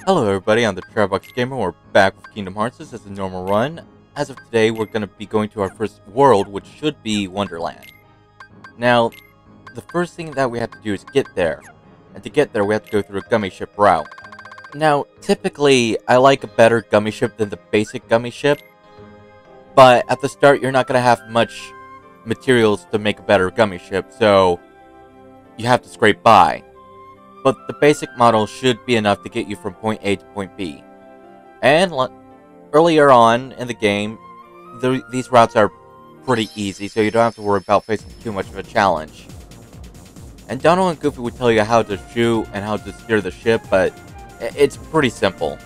Hello everybody, I'm the Trailbox Gamer. We're back with Kingdom Hearts. This is a normal run. As of today, we're going to be going to our first world, which should be Wonderland. Now, the first thing that we have to do is get there. And to get there, we have to go through a gummy ship route. Now, typically, I like a better gummy ship than the basic gummy ship. But at the start, you're not going to have much materials to make a better gummy ship, so you have to scrape by. But the basic model should be enough to get you from point A to point B. And earlier on in the game, these routes are pretty easy, so you don't have to worry about facing too much of a challenge. And Donald and Goofy would tell you how to shoot and how to steer the ship, but it's pretty simple.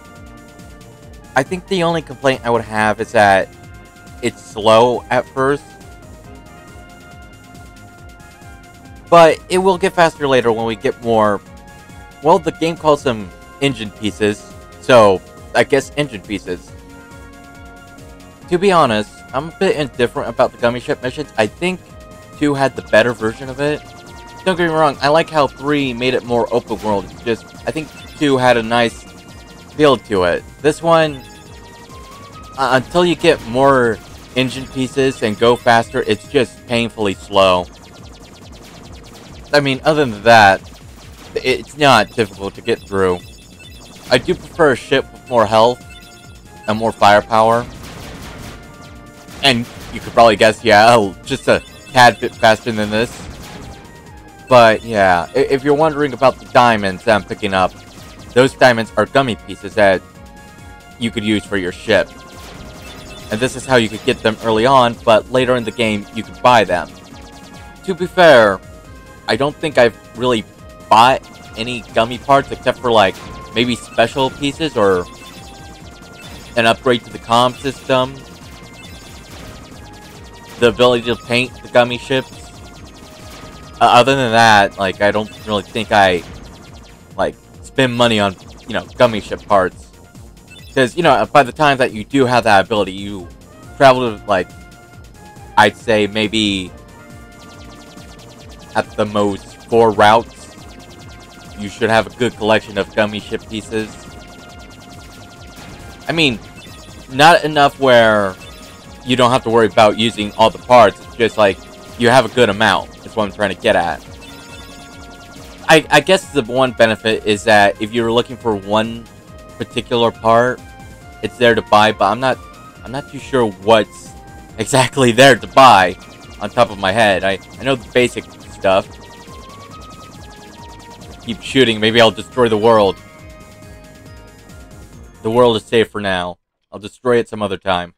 I think the only complaint I would have is that it's slow at first, but it will get faster later when we get more. Well, the game calls them engine pieces, so I guess engine pieces. To be honest, I'm a bit indifferent about the gummy ship missions. I think 2 had the better version of it. Don't get me wrong, I like how 3 made it more open world. It's just, I think 2 had a nice feel to it. This one, until you get more engine pieces and go faster, it's just painfully slow. I mean, other than that, it's not difficult to get through. I do prefer a ship with more health and more firepower. And you could probably guess, yeah, just a tad bit faster than this. But yeah, if you're wondering about the diamonds that I'm picking up, those diamonds are gummy pieces that you could use for your ship. And this is how you could get them early on, but later in the game, you could buy them. To be fair, I don't think I've really bought any gummy parts except for like maybe special pieces or an upgrade to the comm system, the ability to paint the gummy ships. Other than that, like, I don't really think I like spend money on, you know, gummy ship parts, because, you know, by the time that you do have that ability, you travel to, like, I'd say maybe at the most 4 routes. You should have a good collection of gummy ship pieces. I mean, not enough where you don't have to worry about using all the parts. It's just like, you have a good amount. That's what I'm trying to get at. I guess the one benefit is that if you're looking for one particular part, it's there to buy, but I'm not too sure what's exactly there to buy on top of my head. I know the basic stuff. Keep shooting, maybe I'll destroy the world. The world is safe for now. I'll destroy it some other time.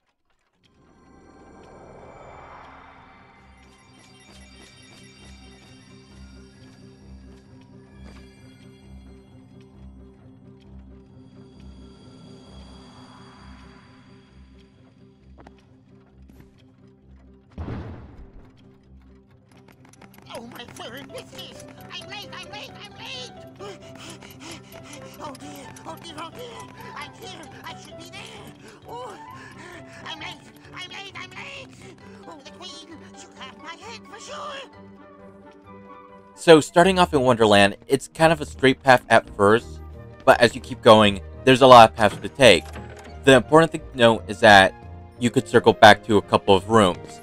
Oh, my furry missus! I'm late! Oh dear, oh dear, oh dear! I'm here! I should be there! Oh, I'm late! Oh, the queen! She'll have my head for sure! So, starting off in Wonderland, it's kind of a straight path at first, but as you keep going, there's a lot of paths to take. The important thing to note is that you could circle back to a couple of rooms.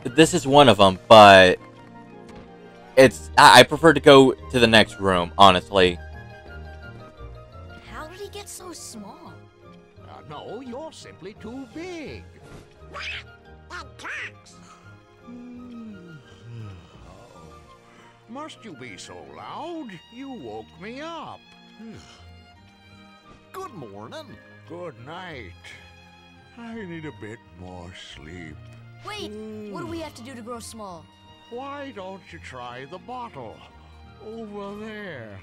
This is one of them, but I prefer to go to the next room, honestly. How did he get so small? No, you're simply too big. That tracks! Must you be so loud? You woke me up. Good morning. Good night. I need a bit more sleep. Wait, what do we have to do to grow small? Why don't you try the bottle? Over there.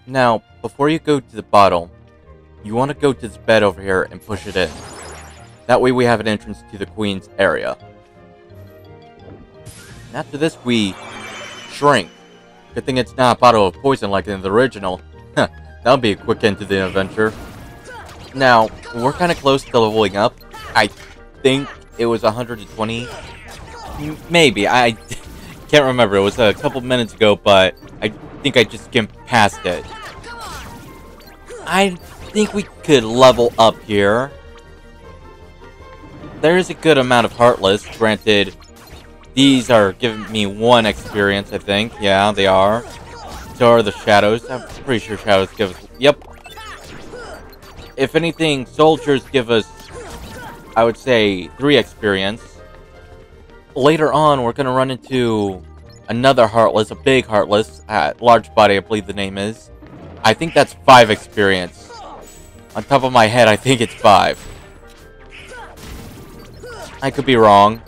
Now, before you go to the bottle, you want to go to this bed over here and push it in. That way we have an entrance to the Queen's area. And after this, we shrink. Good thing it's not a bottle of poison like in the original. That'll be a quick end to the adventure. Now, we're kind of close to leveling up. I think it was 120. Maybe. I can't remember. It was a couple minutes ago, but I think I just skimmed past it. I think we could level up here. There is a good amount of Heartless. Granted, these are giving me 1 experience, I think. Yeah, they are. So are the Shadows. I'm pretty sure Shadows give us... Yep. If anything, Soldiers give us, I would say, 3 experience. Later on, we're going to run into another Heartless, a big Heartless. Large Body, I believe the name is. I think that's 5 experience. On top of my head, I think it's 5. I could be wrong.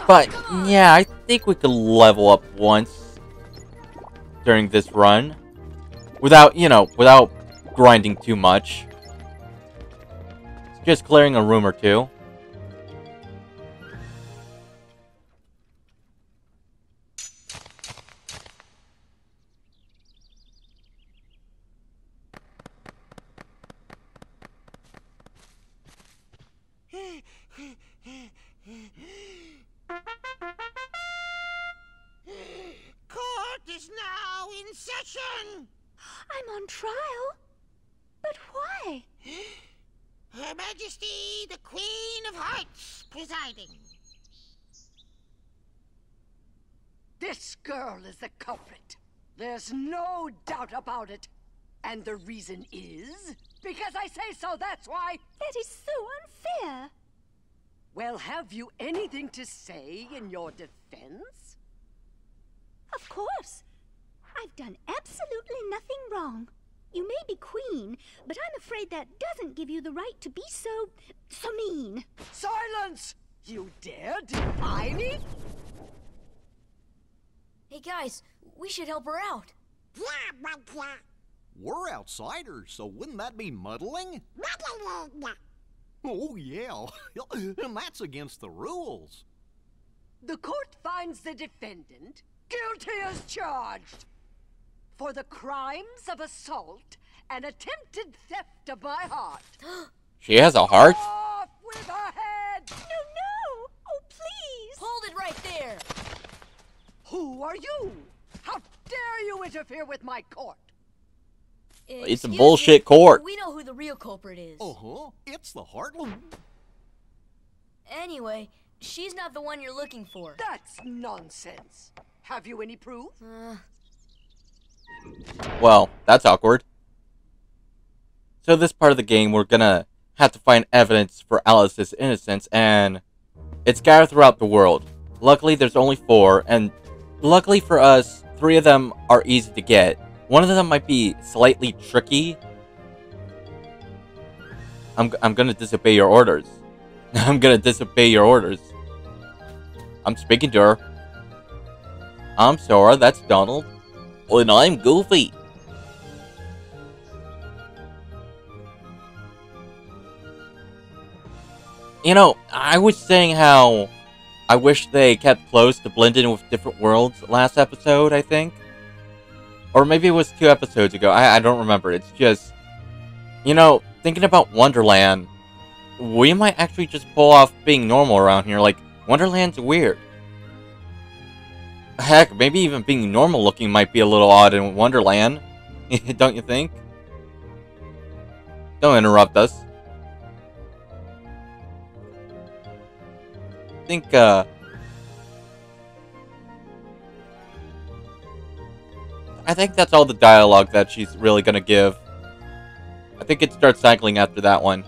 But, yeah, I think we could level up once during this run. Without, without grinding too much. Just clearing a room or 2. Court is now in session. I'm on trial? But why? Her Majesty, the Queen of Hearts, presiding. This girl is the culprit. There's no doubt about it. And the reason is because I say so, that's why. That is so unfair. Well, have you anything to say in your defense? Of course. I've done absolutely nothing wrong. You may be queen, but I'm afraid that doesn't give you the right to be so mean. Silence! You dare defy me? Hey guys, we should help her out. Blah, blah, blah. We're outsiders, so wouldn't that be muddling? Blah, blah, blah, blah. Oh, yeah. And that's against the rules. The court finds the defendant guilty as charged for the crimes of assault and attempted theft of my heart. She has a heart? Off with her head! No! Oh, please! Hold it right there! Who are you? How dare you interfere with my court? It's a Excuse bullshit me, court. We know who the real culprit is. Uh-huh. It's the Heartland. Anyway, she's not the one you're looking for. That's nonsense. Have you any proof? Well, that's awkward. So this part of the game, we're gonna have to find evidence for Alice's innocence, and it's scattered throughout the world. Luckily, there's only 4, and luckily for us, 3 of them are easy to get. One of them might be slightly tricky. I'm gonna disobey your orders. I'm gonna disobey your orders. I'm speaking to her. I'm Sora, that's Donald. And I'm Goofy. You know, I was saying how I wish they kept close to blend in with different worlds last episode, I think. Or maybe it was 2 episodes ago. I don't remember. It's just, you know, thinking about Wonderland, we might actually just pull off being normal around here. Like, Wonderland's weird. Heck, maybe even being normal looking might be a little odd in Wonderland. Don't you think? Don't interrupt us. I think that's all the dialogue that she's really gonna give. I think it starts cycling after that one.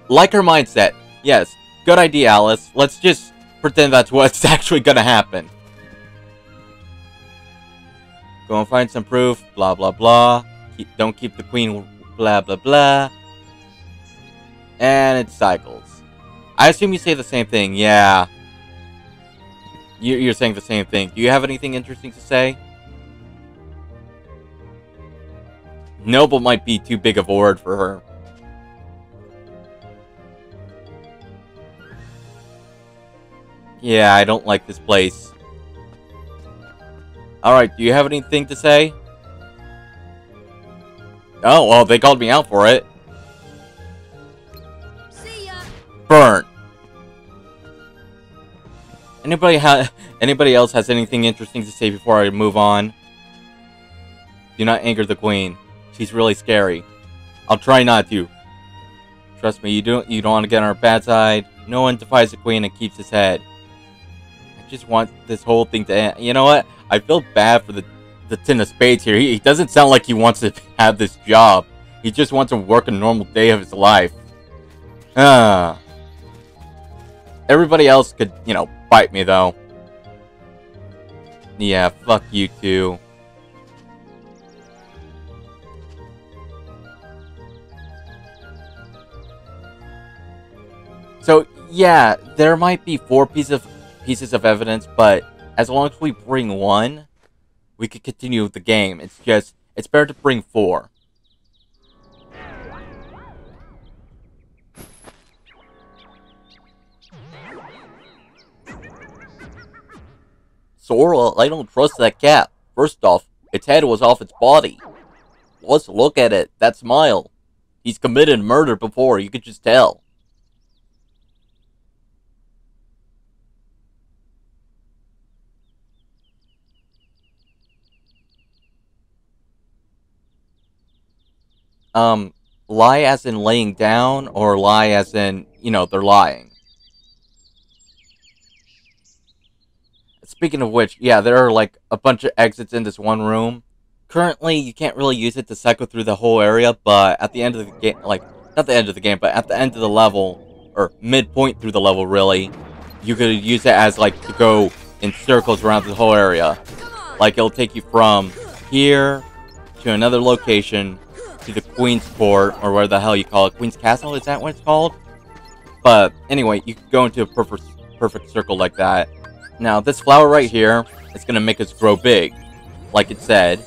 Like her mindset. Yes, good idea, Alice. Let's just pretend that's what's actually gonna happen. Go and find some proof, blah blah blah. Don't keep the queen, blah blah blah. And it cycles. I assume you say the same thing, yeah. You're saying the same thing. Do you have anything interesting to say? Noble might be too big of a word for her. Yeah, I don't like this place. Alright, do you have anything to say? Oh, well, they called me out for it. burnt. Anybody else has anything interesting to say before I move on? Do not anger the queen. She's really scary. I'll try not to. Trust me, you don't want to get on her bad side. No one defies the queen and keeps his head. I just want this whole thing to end. You know what? I feel bad for the Ten of Spades here. He doesn't sound like he wants to have this job. He just wants to work a normal day of his life. Everybody else could, bite me though. Yeah, fuck you too. So, yeah, there might be 4 pieces of evidence, but as long as we bring 1, we could continue with the game. It's better to bring 4. Sora, I don't trust that cat. First off, its head was off its body. Let's look at it. That smile. He's committed murder before, you could just tell. Lie as in laying down, or lie as in, they're lying? Speaking of which, yeah, there are, like, a bunch of exits in this one room. Currently, you can't really use it to cycle through the whole area, but at the end of the game, like, not the end of the game, but at the end of the level, or midpoint through the level, really, you could use it as, like, to go in circles around the whole area. Like, it'll take you from here to another location, to the Queen's Court, or whatever the hell you call it. Queen's Castle, is that what it's called? But, anyway, you can go into a perfect circle like that. Now, this flower right here is going to make us grow big, like it said.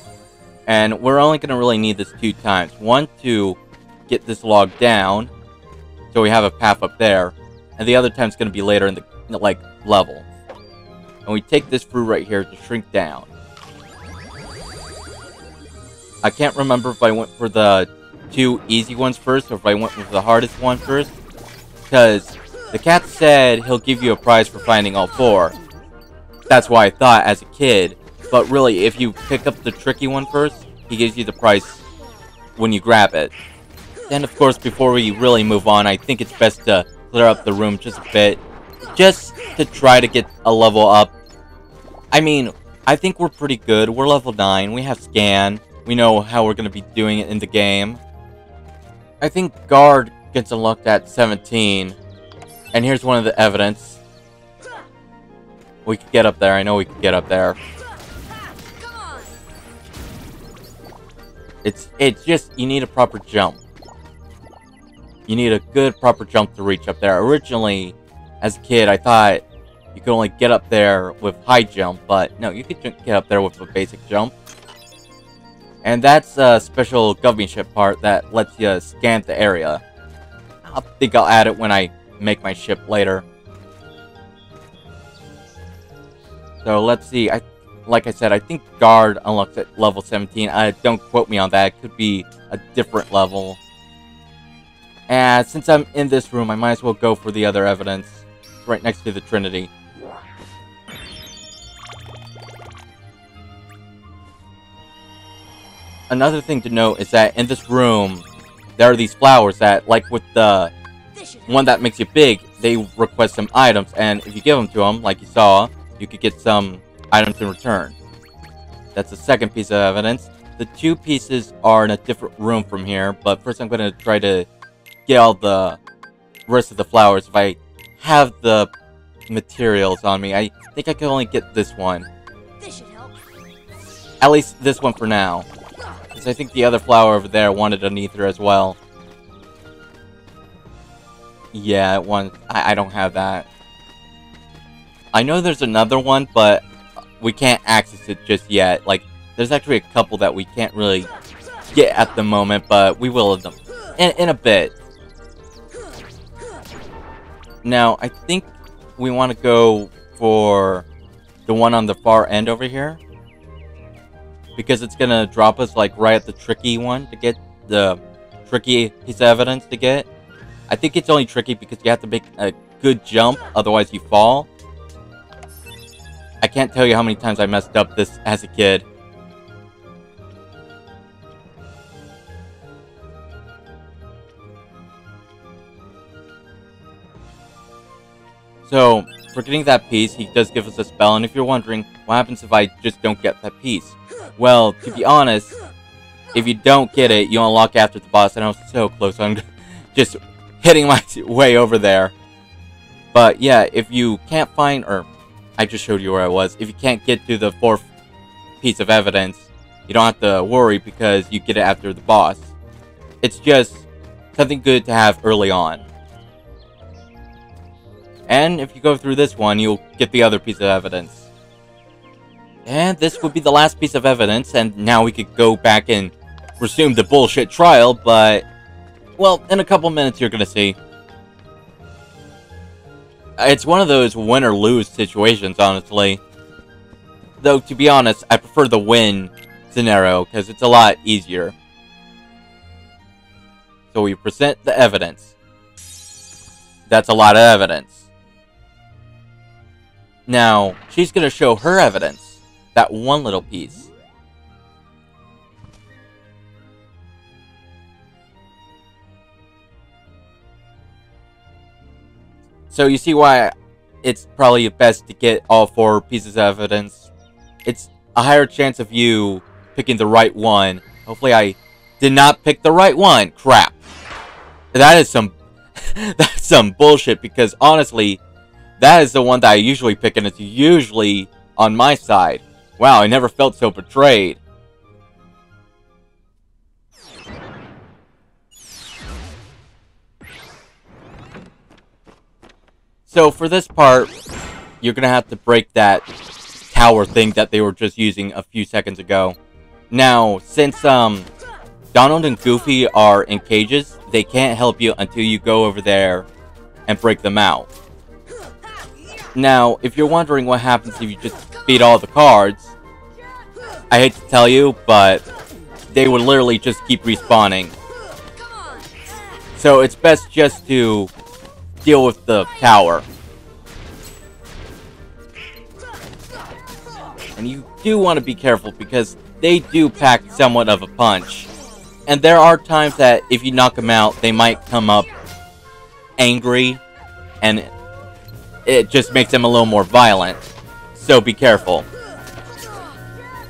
And we're only going to really need this 2 times. One, to get this log down, so we have a path up there. And the other time is going to be later in the level. And we take this fruit right here to shrink down. I can't remember if I went for the 2 easy ones first, or if I went with the hardest one first. Because the cat said he'll give you a prize for finding all 4. That's why I thought as a kid. But really, if you pick up the tricky one first, he gives you the prize when you grab it. Then, of course, before we really move on, I think it's best to clear up the room just a bit. Just to try to get a level up. I mean, I think we're pretty good. We're level 9. We have scan. We know how we're going to be doing it in the game. I think guard gets unlocked at 17. And here's one of the evidence. We could get up there. I know we could get up there. It's just, you need a proper jump. You need a good proper jump to reach up there. Originally, as a kid, I thought you could only get up there with high jump, but no, you could get up there with a basic jump. And that's a special government ship part that lets you scan the area. I think I'll add it when I make my ship later. So let's see. Like I said, I think guard unlocks at level 17. Don't quote me on that. It could be a different level. And since I'm in this room, I might as well go for the other evidence. Right next to the Trinity. Another thing to note is that in this room, there are these flowers that, like with the one that makes you big, they request some items. And if you give them to them, like you saw, you could get some items in return. That's the second piece of evidence. The 2 pieces are in a different room from here, but first I'm going to try to get all the rest of the flowers. If I have the materials on me, I think I can only get this one. This should help. At least this one for now. Because I think the other flower over there wanted an ether as well. Yeah, I don't have that. I know there's another one, but we can't access it just yet. Like, there's actually a couple that we can't really get at the moment, but we will in a bit. Now, I think we want to go for the one on the far end over here. Because it's going to drop us, like, right at the tricky one to get the tricky piece of evidence to get. I think it's only tricky because you have to make a good jump, otherwise you fall. I can't tell you how many times I messed up this as a kid. So, for getting that piece, he does give us a spell, and if you're wondering, what happens if I just don't get that piece? Well, to be honest, if you don't get it, you unlock after the boss, and I was so close on just hitting my way over there. But yeah, if you can't find, or I just showed you where I was, if you can't get to the 4th piece of evidence, you don't have to worry because you get it after the boss. It's just something good to have early on. And if you go through this one, you'll get the other piece of evidence. And this would be the last piece of evidence, and now we could go back and resume the bullshit trial, but... well, in a couple minutes you're gonna see. It's one of those win or lose situations, honestly. Though, to be honest, I prefer the win scenario, because it's a lot easier. So we present the evidence. That's a lot of evidence. Now, she's gonna show her evidence. That one little piece. So you see why it's probably best to get all 4 pieces of evidence. It's a higher chance of you picking the right one. Hopefully I did not pick the right one. Crap. That is some... that's some bullshit, because honestly, that is the one that I usually pick, and it's usually on my side. Wow, I never felt so betrayed. So for this part, you're gonna have to break that tower thing that they were just using a few seconds ago. Now, since Donald and Goofy are in cages, they can't help you until you go over there and break them out. Now, if you're wondering what happens if you just beat all the cards, I hate to tell you, but they would literally just keep respawning. So it's best just to deal with the tower. And you do want to be careful because they do pack somewhat of a punch. And there are times that if you knock them out, they might come up angry, and it just makes them a little more violent. So be careful.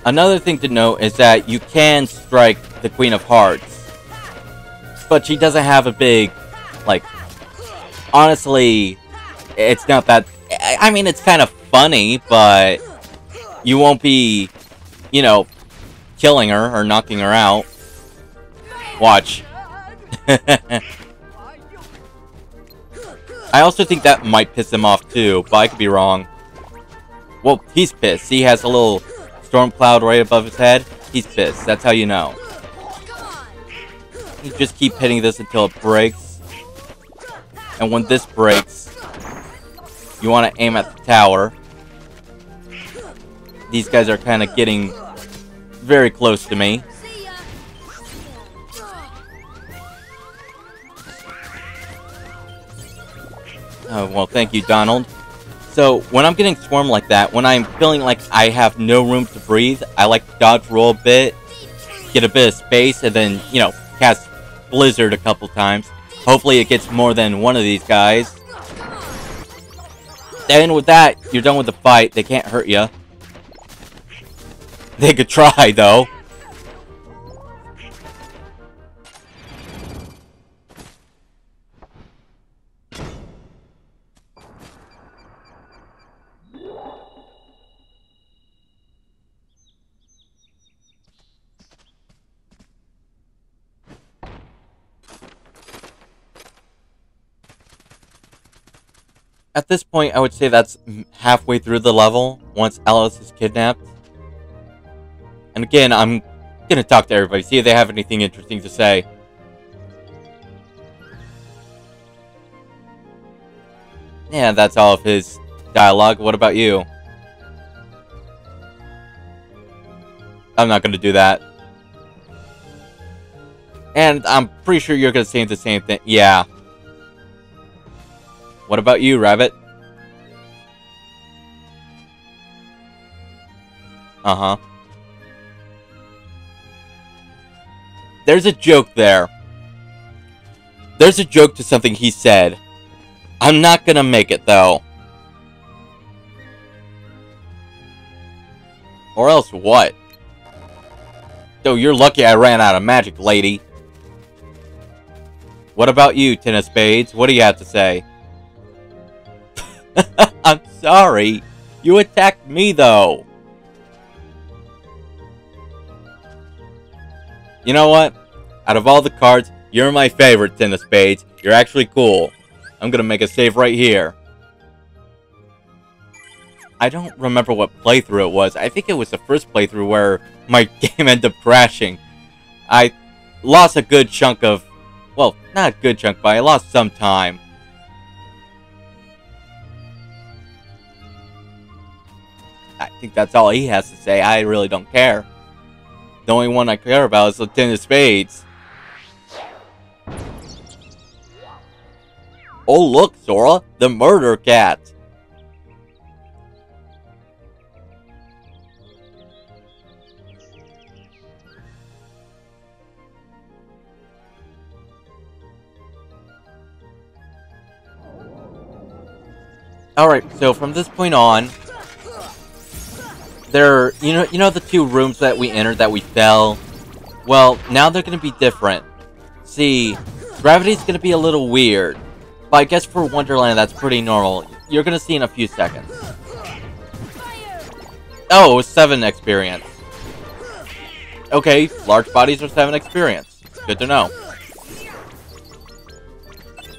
Another thing to note is that you can strike the Queen of Hearts, but she doesn't have a big, like, honestly, it's not that, I mean, it's kind of funny, but you won't be, you know, killing her or knocking her out. Watch. I also think that might piss him off too, but I could be wrong. Well, he's pissed. He has a little storm cloud right above his head. He's pissed. That's how you know. You just keep hitting this until it breaks. And when this breaks, you want to aim at the tower. These guys are kind of getting very close to me. Oh, well, thank you, Donald. So, when I'm getting swarmed like that, when I'm feeling like I have no room to breathe, I like to dodge roll a bit, get a bit of space, and then, you know, cast Blizzard a couple times. Hopefully it gets more than one of these guys. Then with that, you're done with the fight. They can't hurt you. They could try, though. At this point, I would say that's halfway through the level, once Alice is kidnapped. And again, I'm gonna talk to everybody, see if they have anything interesting to say. Yeah, that's all of his dialogue. What about you? I'm not gonna do that. And I'm pretty sure you're gonna say the same thing. Yeah. What about you, Rabbit? Uh-huh. There's a joke there. There's a joke to something he said. I'm not gonna make it, though. Or else what? So you're lucky I ran out of magic, lady. What about you, Ten of Spades? What do you have to say? I'm sorry. You attacked me, though. You know what? Out of all the cards, you're my favorite, Ten of Spades. You're actually cool. I'm gonna make a save right here. I don't remember what playthrough it was. I think it was the first playthrough where my game ended up crashing. I lost a good chunk of... Well, not a good chunk, but I lost some time. I think that's all he has to say. I really don't care. The only one I care about is the Ten of Spades. Oh, look, Sora! The murder cat! Alright, so from this point on, you know the two rooms that we entered that we fell? Well, now they're gonna be different. See, gravity's gonna be a little weird, but I guess for Wonderland that's pretty normal. You're gonna see in a few seconds. Oh, it was 7 experience. Okay, large bodies are 7 experience. Good to know.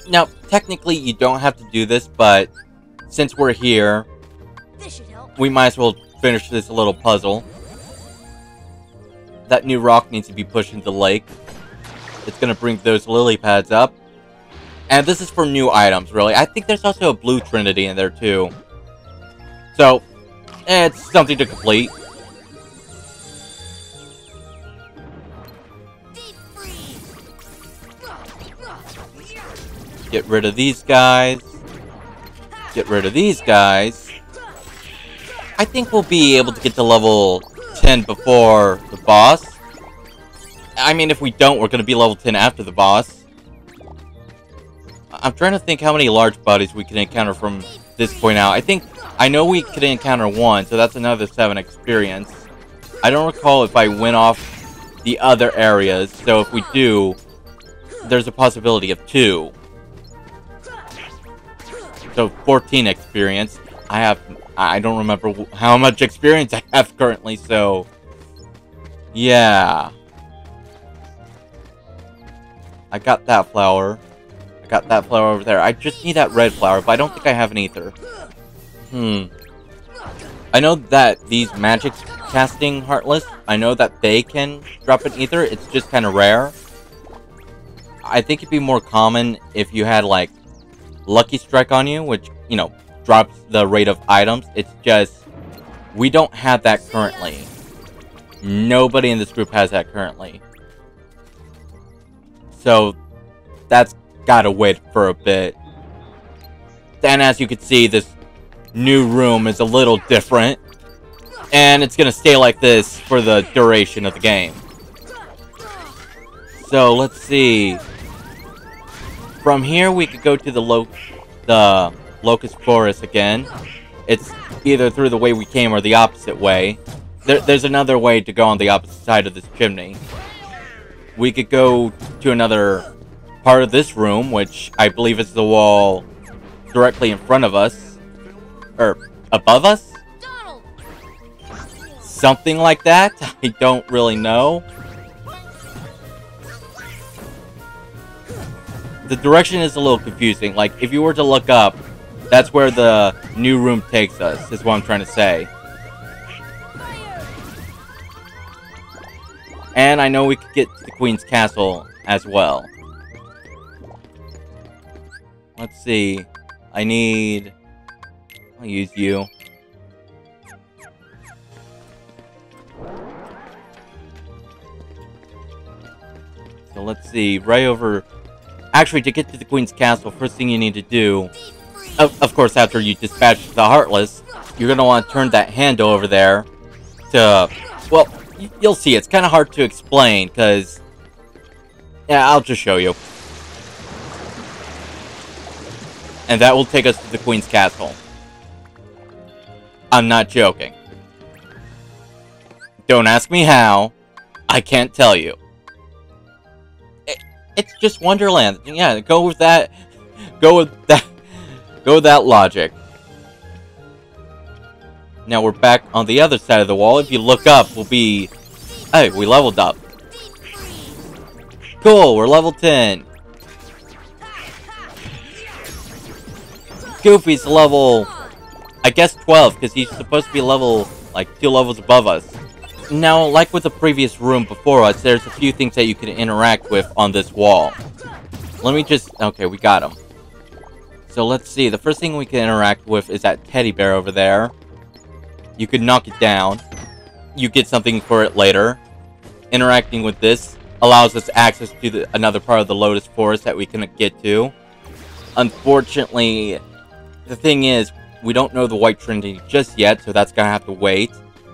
Now, technically you don't have to do this, but since we're here, This should help. we might as well finish this little puzzle. That new rock needs to be pushed into the lake. It's gonna bring those lily pads up. And this is for new items, really. I think there's also a blue trinity in there, too. So, it's something to complete. Deep freeze. Get rid of these guys. Get rid of these guys. I think we'll be able to get to level 10 before the boss. I mean, if we don't, we're going to be level 10 after the boss. I'm trying to think how many large bodies we can encounter from this point out. I know we could encounter 1, so that's another 7 experience. I don't recall if I went off the other areas, so if we do, there's a possibility of 2. So 14 experience. I don't remember how much experience I have currently, so yeah. I got that flower. I got that flower over there. I just need that red flower, but I don't think I have an ether. I know that these magic casting Heartless, I know that they can drop an ether. It's just kind of rare. I think it'd be more common if you had, like, Lucky Strike on you, which, you know, drops the rate of items. It's just, we don't have that currently. Nobody in this group has that currently. So, that's gotta wait for a bit. And as you can see, this new room is a little different. And it's gonna stay like this for the duration of the game. So, let's see. From here, we could go to the Locust Forest again. It's either through the way we came or the opposite way. There's another way to go on the opposite side of this chimney. We could go to another part of this room, which I believe is the wall directly in front of us. Or, above us? Donald! Something like that? I don't really know. The direction is a little confusing. Like, if you were to look up, that's where the new room takes us, is what I'm trying to say. And I know we could get to the Queen's Castle as well. Let's see. I'll use you. So let's see. Right over... Actually, to get to the Queen's Castle, first thing you need to do of course, after you dispatch the Heartless, you're going to want to turn that handle over there to... Well, you'll see. It's kind of hard to explain, because... Yeah, I'll just show you. And that will take us to the Queen's Castle. I'm not joking. Don't ask me how. I can't tell you. It's just Wonderland. Yeah, go with that. Go with that. Go with that logic. Now we're back on the other side of the wall. If you look up, we'll be... Hey, we leveled up. Cool, we're level 10. Goofy's level... I guess 12, because he's supposed to be level... like, 2 levels above us. Now, like with the previous room before us, there's a few things that you can interact with on this wall. Let me just... Okay, we got him. So let's see. The first thing we can interact with is that teddy bear over there. You can knock it down. You get something for it later. Interacting with this allows us access to another part of the Lotus Forest that we can get to. Unfortunately, the thing is, we don't know the White Trinity just yet, so that's gonna have to wait.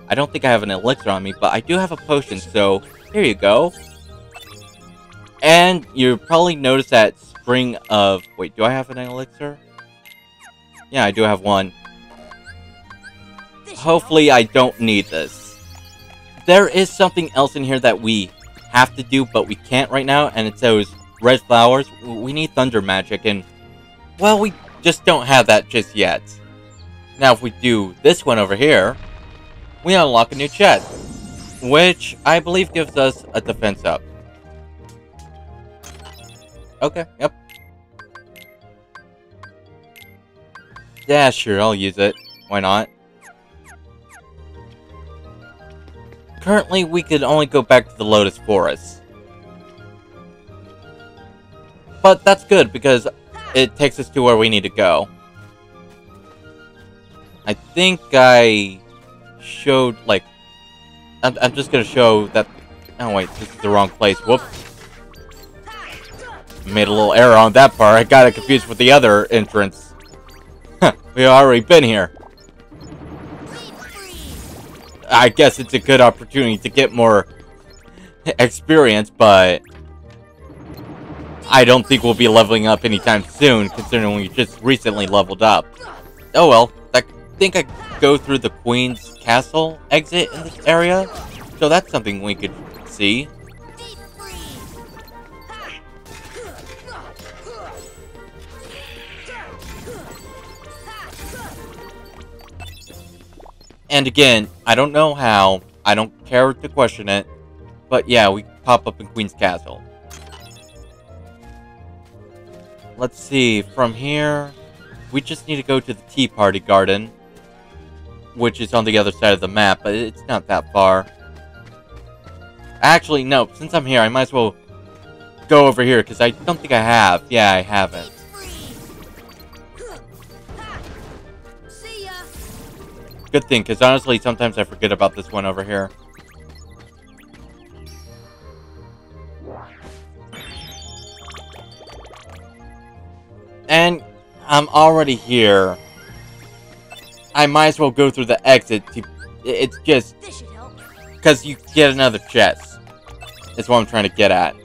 I don't think I have an elixir on me, but I do have a potion, so here you go. And you probably noticed that string of... Wait, do I have an elixir? Yeah, I do have one. Hopefully I don't need this. There is something else in here that we have to do, but we can't right now, and it's those red flowers. We need thunder magic, and... well, we just don't have that just yet. Now, if we do this one over here, we unlock a new chest, which I believe gives us a defense up. Okay, yep. Yeah, sure, I'll use it. Why not? Currently, we could only go back to the Lotus Forest. But that's good, because it takes us to where we need to go. I think I showed, like... I'm just gonna show that... Oh, wait, this is the wrong place. Whoops. Made a little error on that part. I got it confused with the other entrance. We've already been here. I guess it's a good opportunity to get more experience, but... I don't think we'll be leveling up anytime soon, considering we just recently leveled up. Oh well, I think I go through the Queen's Castle exit in this area, so that's something we could see. And again, I don't know how, I don't care to question it, but yeah, we pop up in Queen's Castle. Let's see, from here, we just need to go to the Tea Party Garden, which is on the other side of the map, but it's not that far. Actually, no, since I'm here, I might as well go over here, because I don't think I have. Yeah, I haven't. Good thing, because honestly, sometimes I forget about this one over here. And I'm already here. I might as well go through the exit. It's just... because you get another chest. That's what I'm trying to get at.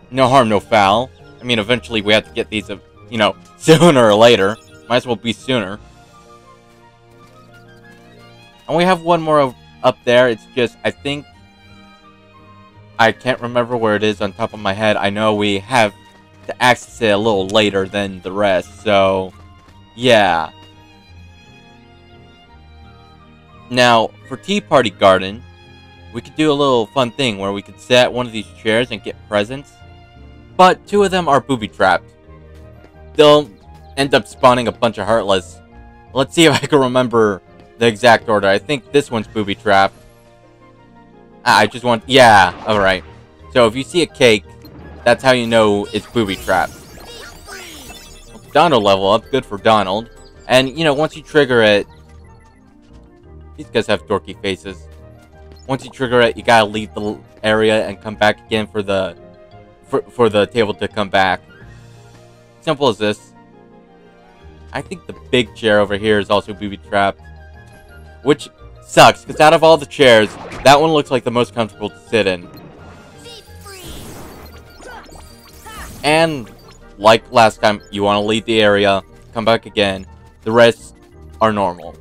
No harm, no foul. I mean, eventually we have to get these, you know, sooner or later. Might as well be sooner. And we have one more up there. It's just, I think... I can't remember where it is on top of my head. I know we have to access it a little later than the rest, so... yeah. Now, for Tea Party Garden, we could do a little fun thing where we could sit at one of these chairs and get presents. But 2 of them are booby-trapped. They'll end up spawning a bunch of Heartless. Let's see if I can remember the exact order. I think this one's booby-trapped. I just want... yeah, alright. So if you see a cake, that's how you know it's booby-trapped. Well, Donald level up. Good for Donald. And, you know, once you trigger it... these guys have dorky faces. Once you trigger it, you gotta leave the area and come back again for the... for the table to come back. simple as this. I think the big chair over here is also booby-trapped. Which sucks, because out of all the chairs, that one looks like the most comfortable to sit in. And, like last time, you want to leave the area, come back again. The rest are normal.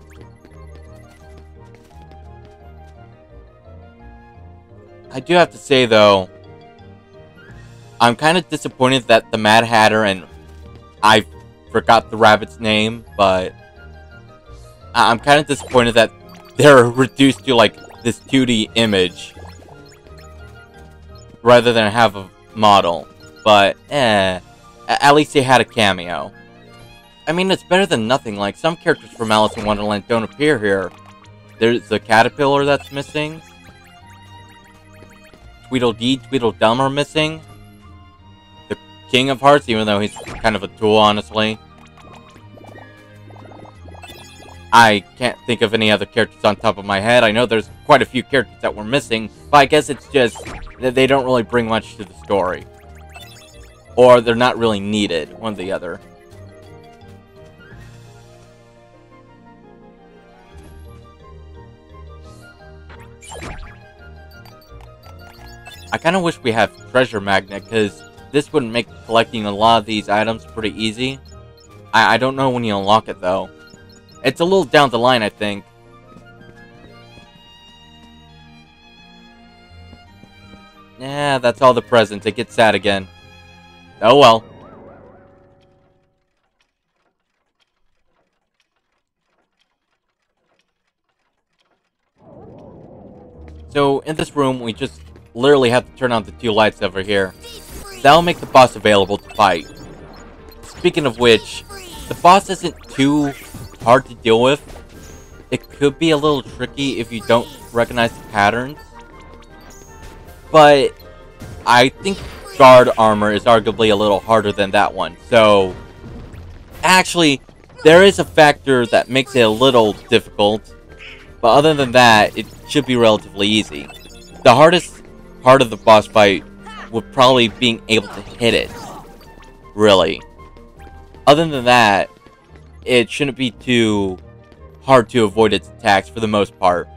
I do have to say, though, I'm kind of disappointed that the Mad Hatter and I forgot the rabbit's name, but I'm kind of disappointed that they're reduced to like this 2D image rather than have a model. But at least they had a cameo. I mean, it's better than nothing. Like, some characters from Alice in Wonderland don't appear here. There's a caterpillar that's missing. Tweedledee, Tweedledum are missing. The King of Hearts, even though he's kind of a tool, honestly. I can't think of any other characters on top of my head. I know there's quite a few characters that were missing, but I guess it's just that they don't really bring much to the story. Or they're not really needed, one or the other. I kind of wish we had Treasure Magnet, because this would make collecting a lot of these items pretty easy. I don't know when you unlock it, though. It's a little down the line, I think. Yeah, that's all the presents. It gets sad again. Oh well. So, in this room, we just literally have to turn on the two lights over here. That'll make the boss available to fight. Speaking of which, the boss isn't too hard to deal with. It could be a little tricky if you don't recognize the patterns. But I think guard armor is arguably a little harder than that one. So, actually, there is a factor that makes it a little difficult. But other than that, it should be relatively easy. The hardest part of the boss fight would probably being able to hit it. Really. Other than that, it shouldn't be too hard to avoid its attacks for the most part.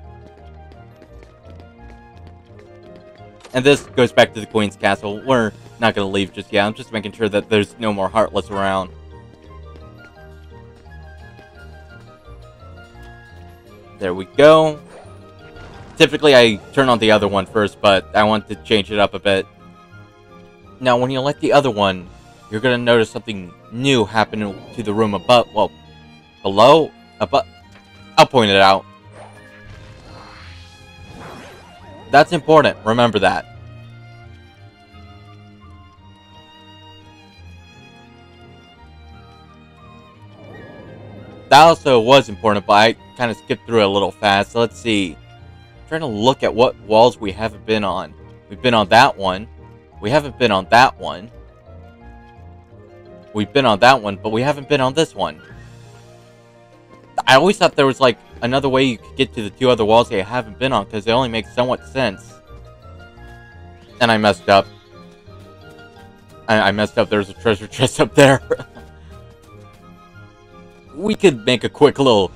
And this goes back to the Queen's Castle. We're not going to leave just yet. I'm just making sure that there's no more Heartless around. There we go. Typically, I turn on the other one first, but I want to change it up a bit. Now, when you light the other one, you're going to notice something new happen to the room above. Well, below? Above? I'll point it out. That's important. Remember that. That also was important, but I kind of skipped through it a little fast. So let's see. I'm trying to look at what walls we haven't been on. We've been on that one. We haven't been on that one. We've been on that one, but we haven't been on this one. I always thought there was, like, another way you could get to the two other walls that I haven't been on, because they only make somewhat sense. And I messed up. I messed up. There's a treasure chest up there. We could make a quick little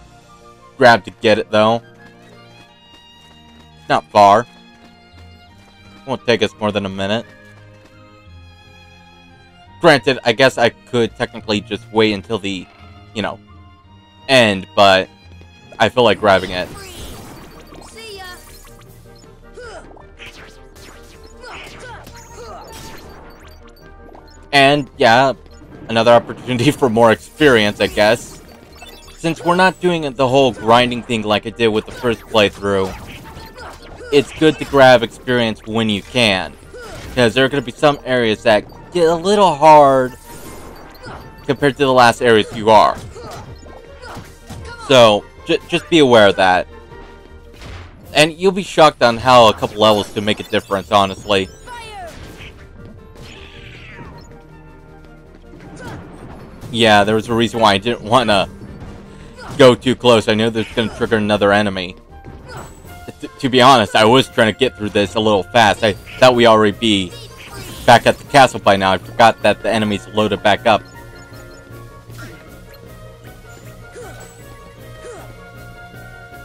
grab to get it, though. It's not far. Won't take us more than a minute. Granted, I guess I could technically just wait until the, you know, end, but I feel like grabbing it. See ya. And, yeah, another opportunity for more experience, I guess. Since we're not doing the whole grinding thing like I did with the first playthrough, it's good to grab experience when you can. Because there are going to be some areas that get a little hard compared to the last areas you are. So, just be aware of that. And you'll be shocked on how a couple levels can make a difference, honestly. Yeah, there was a reason why I didn't want to go too close. I knew this was going to trigger another enemy. To be honest, I was trying to get through this a little fast. I thought we'd already be back at the castle by now. I forgot that the enemies loaded back up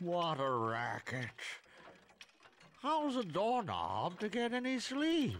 What a racket. How's a doorknob to get any sleep?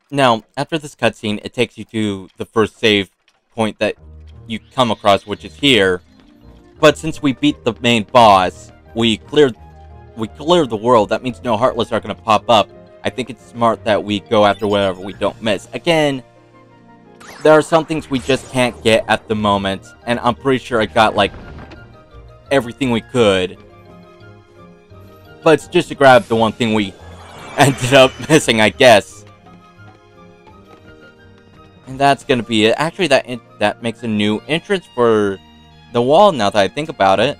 Now, after this cutscene, it takes you to the first save point that you come across, which is here. But since we beat the main boss, we cleared the world. That means no Heartless are going to pop up. I think it's smart that we go after whatever we don't miss. Again, there are some things we just can't get at the moment, and I'm pretty sure I got, like, everything we could. But it's just to grab the one thing we ended up missing, I guess. And that's gonna be it. Actually, that makes a new entrance for the wall, now that I think about it.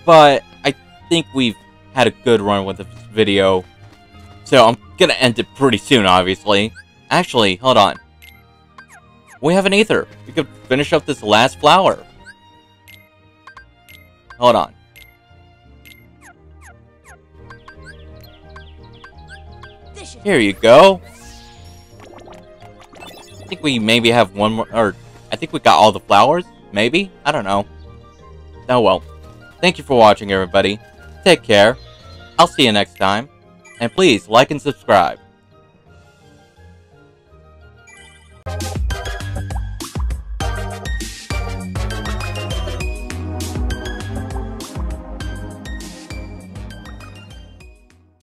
But I think we've had a good run with this video. So I'm gonna end it pretty soon, obviously. Actually, hold on. We have an ether. We could finish up this last flower. Hold on. Here you go. I think we maybe have one more, or I think we got all the flowers, maybe? I don't know. Oh well. Thank you for watching, everybody. Take care. I'll see you next time. And please, like and subscribe.